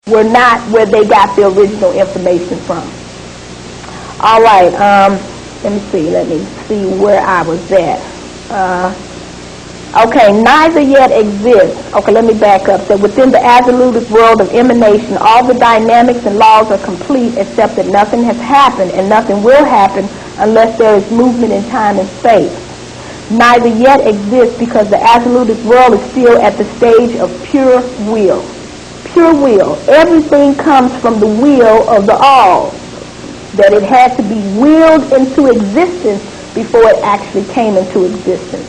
were not where they got the original information from. All right, let me see where I was at. Okay, neither yet exists. Okay, let me back up. That within the absolute world of emanation, all the dynamics and laws are complete, except that nothing has happened and nothing will happen unless there is movement in time and space. Neither yet exists because the absolute world is still at the stage of pure will. Pure will. Everything comes from the will of the all. That it had to be willed into existence before it actually came into existence.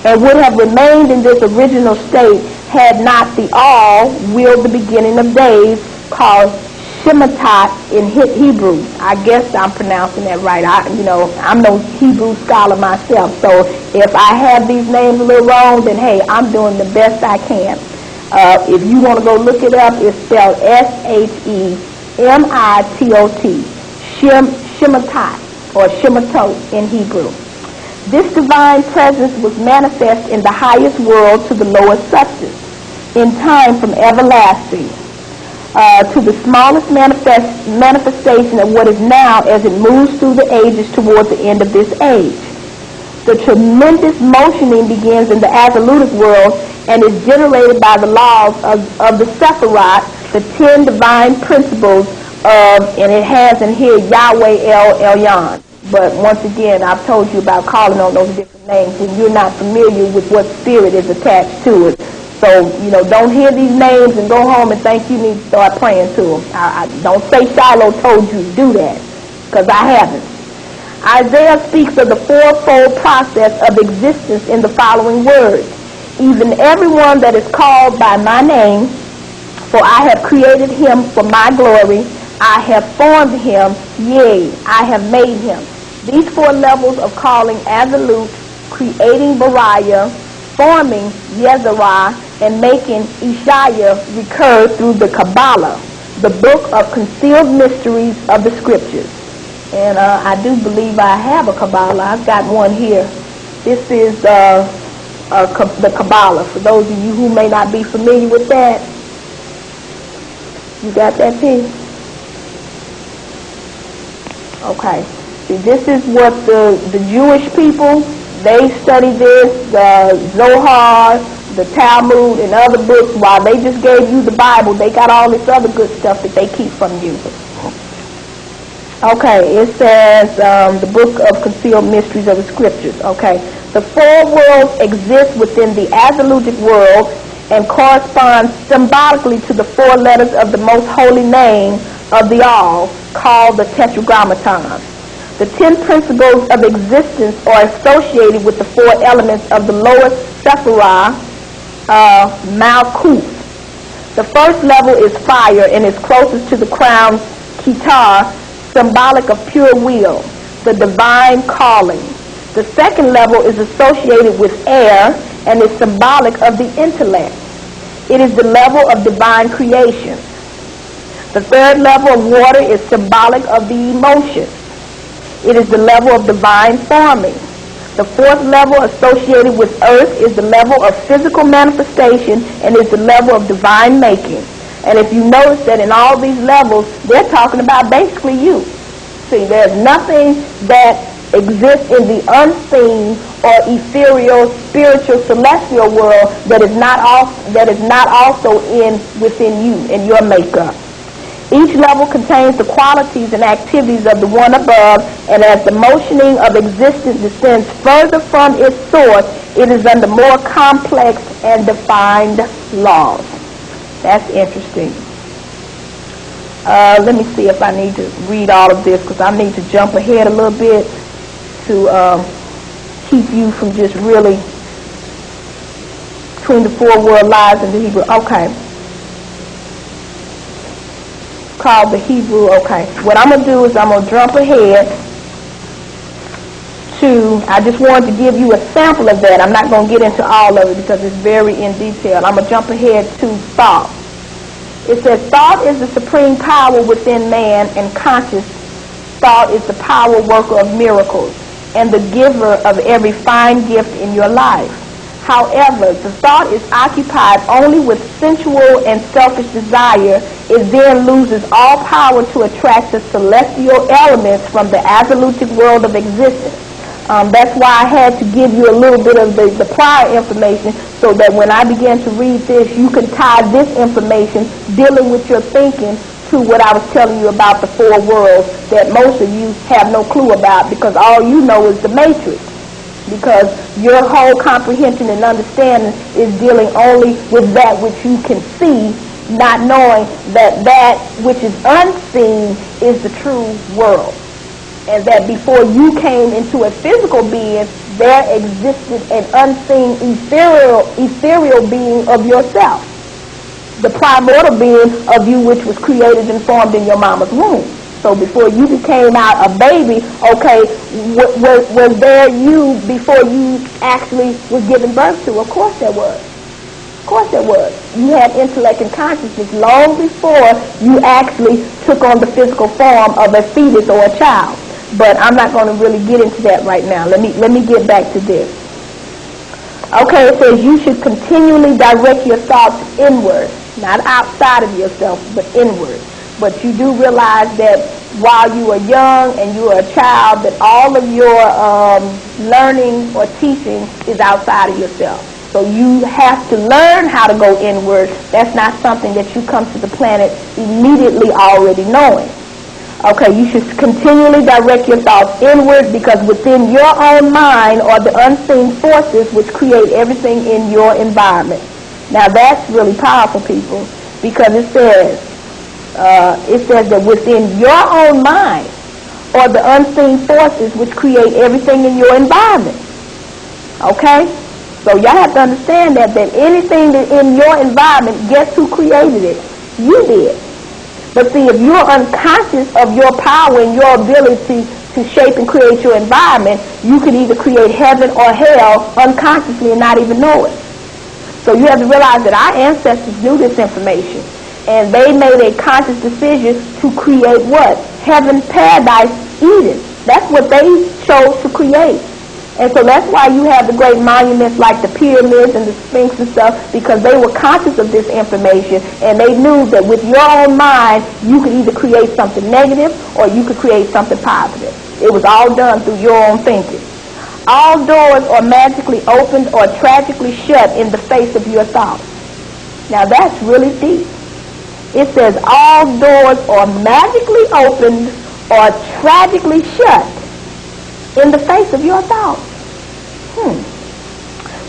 And would have remained in this original state had not the all willed the beginning of days, called Shematat in Hebrew. I guess I'm pronouncing that right. I'm no Hebrew scholar myself, so if I have these names a little wrong, then hey, I'm doing the best I can. If you want to go look it up, it's spelled S-H-E-M-I-T-O-T, Shematat, or Shematot in Hebrew. This divine presence was manifest in the highest world to the lowest substance, in time from everlasting, to the smallest manifestation of what is now as it moves through the ages toward the end of this age. The tremendous motioning begins in the absolute world and is generated by the laws of the Sephiroth, the 10 divine principles of, and it has in here Yahweh El Elyon. But once again, I've told you about calling on those different names, and you're not familiar with what spirit is attached to it. So, don't hear these names and go home and think you need to start praying to them. I don't say Shiloh told you to do that, because I haven't. Isaiah speaks of the fourfold process of existence in the following words. Even everyone that is called by my name, for I have created him for my glory, I have formed him, yea, I have made him. These 4 levels of calling absolute, creating Bariah, forming Yezerah, and making Ishaya recur through the Kabbalah, the book of concealed mysteries of the scriptures. And I do believe I have a Kabbalah. I've got one here. This is the Kabbalah. For those of you who may not be familiar with that, you got that piece? Okay. See, this is what the Jewish people, they study this, the Zohar, the Talmud, and other books. While they just gave you the Bible, they got all this other good stuff that they keep from you. Okay, it says the book of concealed mysteries of the scriptures. Okay, the 4 worlds exist within the absolute world and correspond symbolically to the 4 letters of the most holy name of the all, called the Tetragrammaton. The 10 principles of existence are associated with the 4 elements of the lowest Sephirah, Malkuth. The first level is fire and is closest to the crown Kitar, symbolic of pure will, the divine calling. The second level is associated with air and is symbolic of the intellect. It is the level of divine creation. The third level of water is symbolic of the emotions. It is the level of divine forming. The 4th level associated with earth is the level of physical manifestation and is the level of divine making. And if you notice that in all these levels, they're talking about basically you. See, there's nothing that exists in the unseen or ethereal, spiritual, celestial world that is not also within you, in your makeup. Each level contains the qualities and activities of the one above, and as the motioning of existence descends further from its source, it is under more complex and defined laws. That's interesting. Let me see if I need to read all of this, because I need to jump ahead a little bit to keep you from just really between the 4 world lies and the Hebrew. Okay. Called the Hebrew. Okay. What I'm going to do is I'm going to jump ahead to, I just wanted to give you a sample of that. I'm not going to get into all of it because it's very in detail. I'm going to jump ahead to thought. It says, thought is the supreme power within man, and conscious thought is the power worker of miracles and the giver of every fine gift in your life. However, the thought is occupied only with sensual and selfish desire it then loses all power to attract the celestial elements from the absolutic world of existence. That's why I had to give you a little bit of the prior information so that when I began to read this, you can tie this information dealing with your thinking to what I was telling you about the four worlds that most of you have no clue about, because all you know is the matrix. Because your whole comprehension and understanding is dealing only with that which you can see, not knowing that that which is unseen is the true world. And that before you came into a physical being, there existed an unseen ethereal being of yourself. The primordial being of you, which was created and formed in your mama's womb. So before you became out a baby, okay, was there you before you actually was given birth to? Of course there was. Of course there was. You had intellect and consciousness long before you actually took on the physical form of a fetus or a child. But I'm not going to really get into that right now. Let me get back to this. Okay, it says you should continually direct your thoughts inward, not outside of yourself, but inward. But you do realize that while you are young and you are a child, that all of your learning or teaching is outside of yourself. So you have to learn how to go inward. That's not something that you come to the planet immediately already knowing. Okay, you should continually direct your thoughts inward, because within your own mind are the unseen forces which create everything in your environment. Now that's really powerful, people, because it says that within your own mind are the unseen forces which create everything in your environment. Okay? So y'all have to understand that anything that in your environment, guess who created it? You did. But see, if you're unconscious of your power and your ability to shape and create your environment, you can either create heaven or hell unconsciously and not even know it. So you have to realize that our ancestors knew this information, and they made a conscious decision to create what? Heaven, paradise, Eden. That's what they chose to create. And so that's why you have the great monuments like the pyramids and the Sphinx and stuff, because they were conscious of this information, and they knew that with your own mind, you could either create something negative or you could create something positive. It was all done through your own thinking. All doors are magically opened or tragically shut in the face of your thoughts. Now that's really deep. It says all doors are magically opened or tragically shut in the face of your thoughts.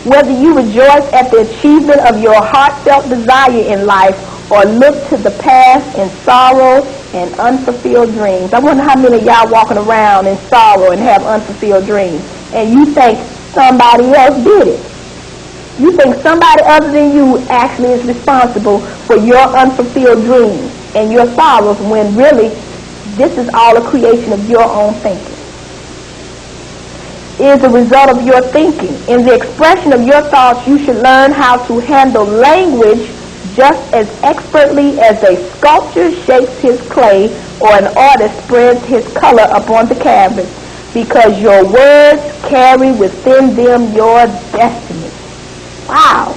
Whether you rejoice at the achievement of your heartfelt desire in life or look to the past in sorrow and unfulfilled dreams. I wonder how many of y'all walking around in sorrow and have unfulfilled dreams, and you think somebody else did it. You think somebody other than you actually is responsible for your unfulfilled dreams and your sorrows, when really this is all a creation of your own thinking. Is a result of your thinking. In the expression of your thoughts, you should learn how to handle language just as expertly as a sculptor shapes his clay or an artist spreads his color upon the canvas, because your words carry within them your destiny. Wow.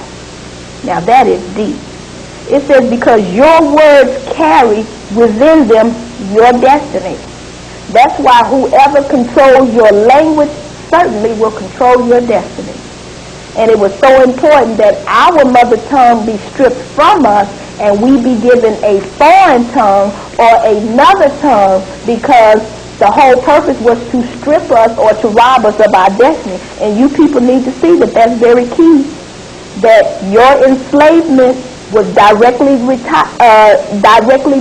Now that is deep. It says because your words carry within them your destiny. That's why whoever controls your language certainly will control your destiny. And it was so important that our mother tongue be stripped from us and we be given a foreign tongue or another tongue, because the whole purpose was to strip us or to rob us of our destiny. And you people need to see that that's very key, that your enslavement was directly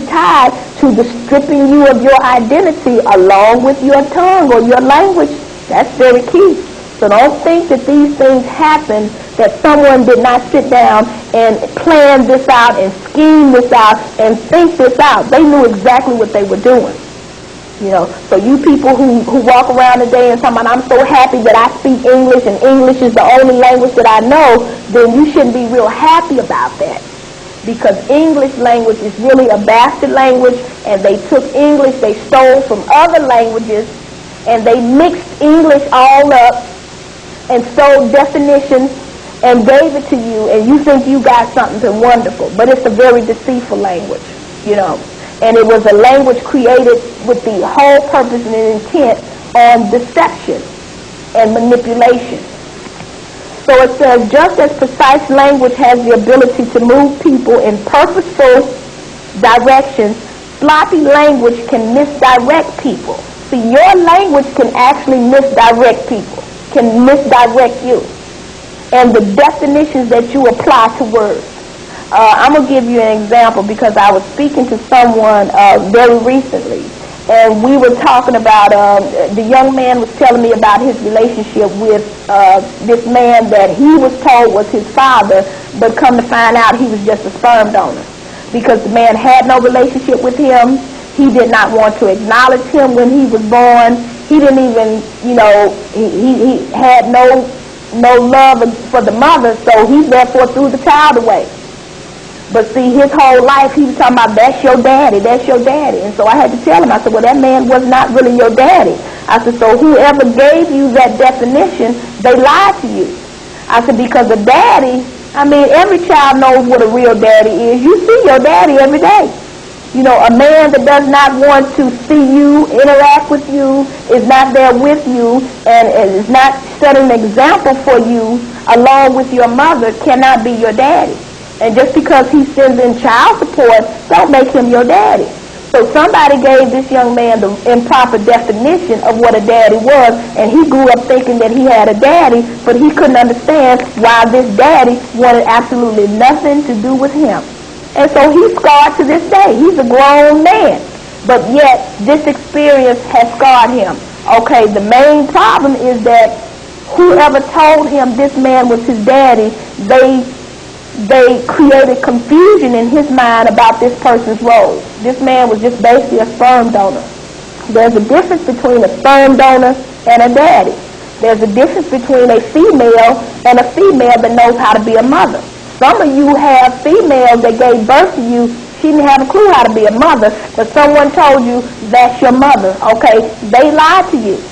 tied to the stripping you of your identity along with your tongue or your language. That's very key. So don't think that these things happen, that someone did not sit down and plan this out and scheme this out and think this out. They knew exactly what they were doing. You know, so you people who walk around today and talking about, I'm so happy that I speak English and English is the only language that I know, then you shouldn't be real happy about that. Because English language is really a bastard language, and they took English, they stole from other languages, and they mixed English all up and stole definitions and gave it to you, and you think you got something wonderful. But it's a very deceitful language. you know. And it was a language created with the whole purpose and intent on deception and manipulation. So it says, just as precise language has the ability to move people in purposeful directions, sloppy language can misdirect people. See, your language can actually misdirect people, can misdirect you, and the definitions that you apply to words. I'm going to give you an example because I was speaking to someone very recently, and we were talking about, the young man was telling me about his relationship with this man that he was told was his father, but come to find out he was just a sperm donor. Because the man had no relationship with him. He did not want to acknowledge him when he was born. He didn't even, you know, he had no love for the mother, so he therefore threw the child away. But see, his whole life he was talking about, that's your daddy, that's your daddy. And so I had to tell him, I said, well, that man was not really your daddy. I said, so whoever gave you that definition, they lied to you. I said, because a daddy, I mean, every child knows what a real daddy is. You see your daddy every day. You know, a man that does not want to see you, interact with you, is not there with you, and is not setting an example for you along with your mother cannot be your daddy. And just because he sends in child support, don't make him your daddy. So somebody gave this young man the improper definition of what a daddy was, and he grew up thinking that he had a daddy, but he couldn't understand why this daddy wanted absolutely nothing to do with him. And so he's scarred to this day. He's a grown man, but yet this experience has scarred him. Okay, the main problem is that whoever told him this man was his daddy, they created confusion in his mind about this person's role. This man was just basically a sperm donor. There's a difference between a sperm donor and a daddy. There's a difference between a female and a female that knows how to be a mother. Some of you have females that gave birth to you. She didn't have a clue how to be a mother, but someone told you that's your mother. Okay, they lied to you,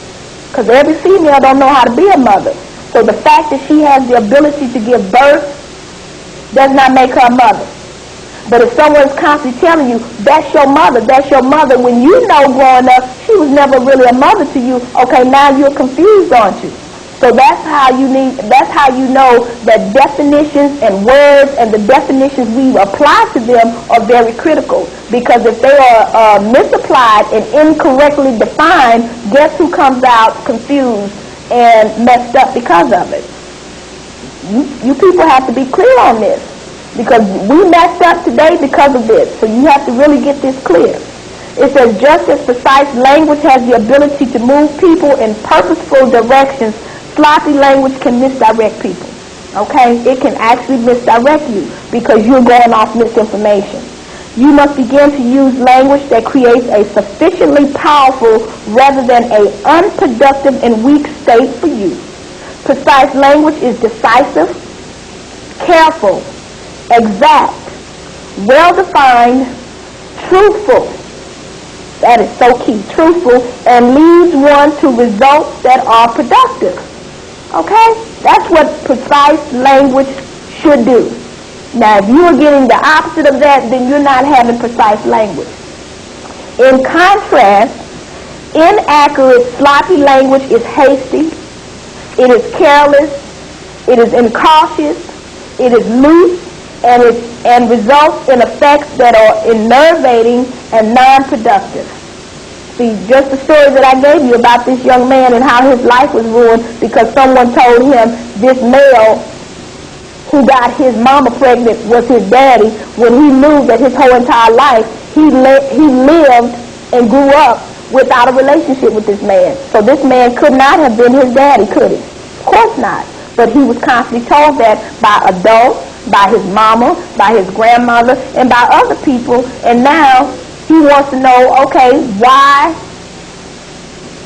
because every female don't know how to be a mother. So the fact that she has the ability to give birth does not make her a mother. But if someone's constantly telling you, that's your mother, when you know growing up, she was never really a mother to you, okay, now you're confused, aren't you? So that's how you know that definitions and words and the definitions we apply to them are very critical. Because if they are misapplied and incorrectly defined, guess who comes out confused and messed up because of it? You people have to be clear on this, because we messed up today because of this. So you have to really get this clear. It says, just as precise language has the ability to move people in purposeful directions, sloppy language can misdirect people. Okay? It can actually misdirect you because you're going off misinformation. You must begin to use language that creates a sufficiently powerful rather than an unproductive and weak state for you. Precise language is decisive, careful, exact, well-defined, truthful. That is so key, truthful, and leads one to results that are productive. Okay? That's what precise language should do. Now, if you are getting the opposite of that, then you're not having precise language. In contrast, inaccurate, sloppy language is hasty, it is careless, it is incautious, it is loose, and results in effects that are enervating and non-productive. See, just the story that I gave you about this young man and how his life was ruined because someone told him this male who got his mama pregnant was his daddy, when he knew that his whole entire life he lived and grew up without a relationship with this man. So this man could not have been his daddy, could he? Of course not. But he was constantly told that by adults, by his mama, by his grandmother, and by other people. And now he wants to know, okay, why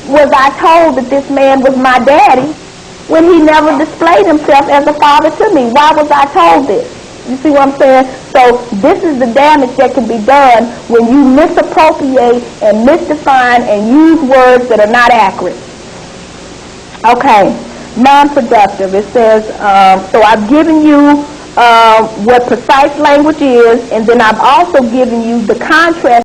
was I told that this man was my daddy when he never displayed himself as a father to me? Why was I told this? You see what I'm saying? So this is the damage that can be done when you misappropriate and misdefine and use words that are not accurate. Okay, non-productive. It says, so I've given you what precise language is, and then I've also given you the contrast